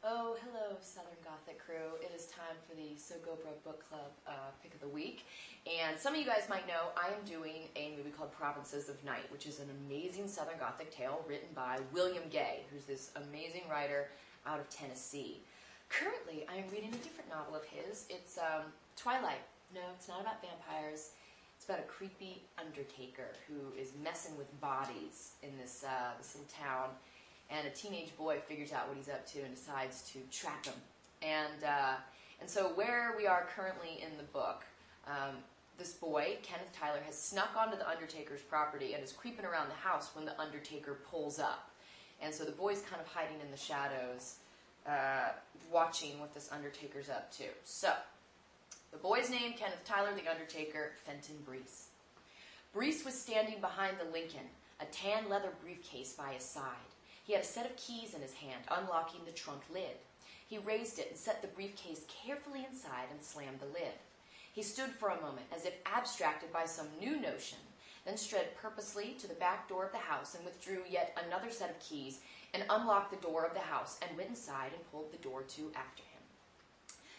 Oh, hello, Southern Gothic crew. It is time for the Sogopro Book Club Pick of the Week. And some of you guys might know I am doing a movie called Provinces of Night, which is an amazing Southern Gothic tale written by William Gay, who's this amazing writer out of Tennessee. Currently, I am reading a different novel of his. It's Twilight. No, it's not about vampires. It's about a creepy undertaker who is messing with bodies in this little town. And a teenage boy figures out what he's up to and decides to trap him. And so where we are currently in the book, this boy, Kenneth Tyler, has snuck onto the Undertaker's property and is creeping around the house when the Undertaker pulls up. And so the boy's kind of hiding in the shadows, watching what this Undertaker's up to. So, the boy's name, Kenneth Tyler, the Undertaker, Fenton Breese. Breese was standing behind the Lincoln, a tan leather briefcase by his side. He had a set of keys in his hand, unlocking the trunk lid. He raised it and set the briefcase carefully inside and slammed the lid. He stood for a moment, as if abstracted by some new notion, then strode purposely to the back door of the house and withdrew yet another set of keys and unlocked the door of the house and went inside and pulled the door to after him.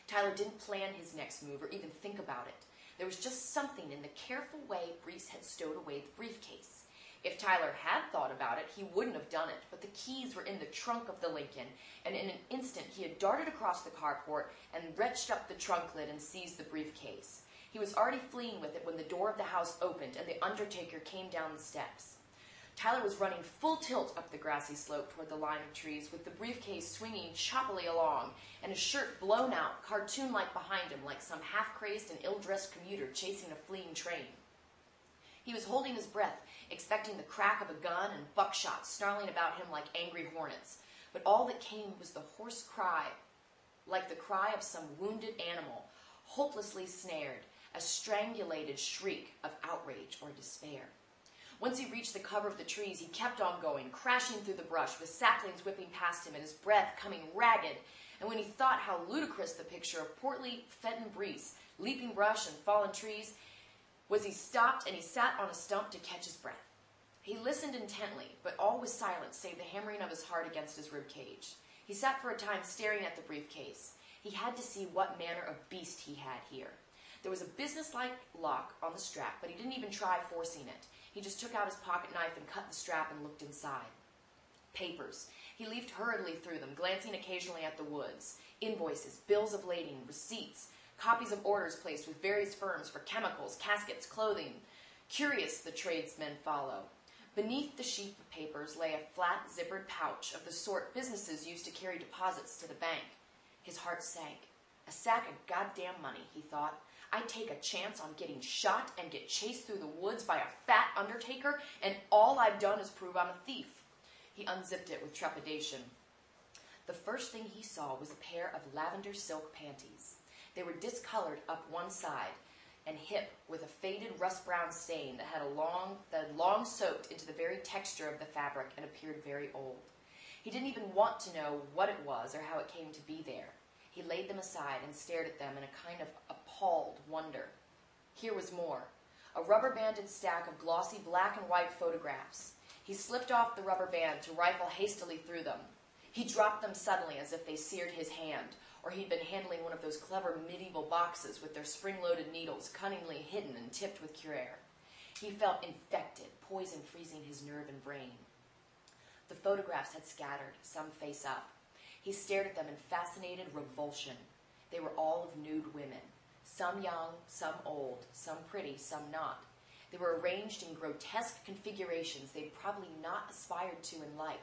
Tyler didn't plan his next move or even think about it. There was just something in the careful way Breese had stowed away the briefcase. If Tyler had thought about it, he wouldn't have done it, but the keys were in the trunk of the Lincoln, and in an instant he had darted across the carport and wrenched up the trunk lid and seized the briefcase. He was already fleeing with it when the door of the house opened and the Undertaker came down the steps. Tyler was running full tilt up the grassy slope toward the line of trees, with the briefcase swinging choppily along, and his shirt blown out, cartoon-like behind him, like some half-crazed and ill-dressed commuter chasing a fleeing train. He was holding his breath, expecting the crack of a gun and buckshot snarling about him like angry hornets. But all that came was the hoarse cry, like the cry of some wounded animal, hopelessly snared, a strangulated shriek of outrage or despair. Once he reached the cover of the trees, he kept on going, crashing through the brush, with saplings whipping past him and his breath coming ragged. And when he thought how ludicrous the picture of portly Fenton Breese, leaping brush and fallen trees, he stopped and he sat on a stump to catch his breath. He listened intently, but all was silent save the hammering of his heart against his rib cage. He sat for a time staring at the briefcase. He had to see what manner of beast he had here. There was a businesslike lock on the strap, but he didn't even try forcing it. He just took out his pocket knife and cut the strap and looked inside. Papers. He leafed hurriedly through them, glancing occasionally at the woods. Invoices, bills of lading, receipts, copies of orders placed with various firms for chemicals, caskets, clothing. Curious, the tradesmen follow. Beneath the sheaf of papers lay a flat, zippered pouch of the sort businesses used to carry deposits to the bank. His heart sank. A sack of goddamn money, he thought. I'd take a chance on getting shot and get chased through the woods by a fat Undertaker, and all I've done is prove I'm a thief. He unzipped it with trepidation. The first thing he saw was a pair of lavender silk panties. They were discolored up one side and hip with a faded rust-brown stain that had long soaked into the very texture of the fabric and appeared very old. He didn't even want to know what it was or how it came to be there. He laid them aside and stared at them in a kind of appalled wonder. Here was more, a rubber-banded stack of glossy black and white photographs. He slipped off the rubber band to rifle hastily through them. He dropped them suddenly as if they seared his hand, or he'd been handling one of those clever medieval boxes with their spring-loaded needles cunningly hidden and tipped with curare. He felt infected, poison freezing his nerve and brain. The photographs had scattered, some face up. He stared at them in fascinated revulsion. They were all of nude women, some young, some old, some pretty, some not. They were arranged in grotesque configurations they'd probably not aspired to in life,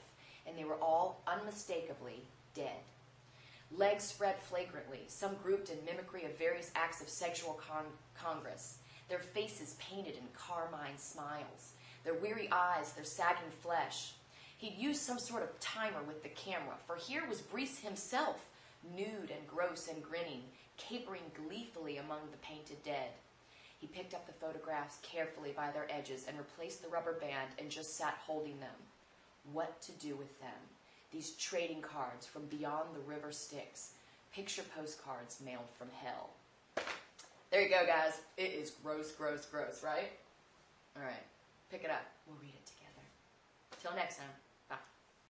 and they were all unmistakably dead. Legs spread flagrantly, some grouped in mimicry of various acts of sexual congress, their faces painted in carmine smiles, their weary eyes, their sagging flesh. He'd used some sort of timer with the camera, for here was Breese himself, nude and gross and grinning, capering gleefully among the painted dead. He picked up the photographs carefully by their edges and replaced the rubber band and just sat holding them. What to do with them? These trading cards from beyond the river Styx, picture postcards mailed from hell. There you go, guys. It is gross, gross, gross, right? All right, pick it up. We'll read it together. Till next time.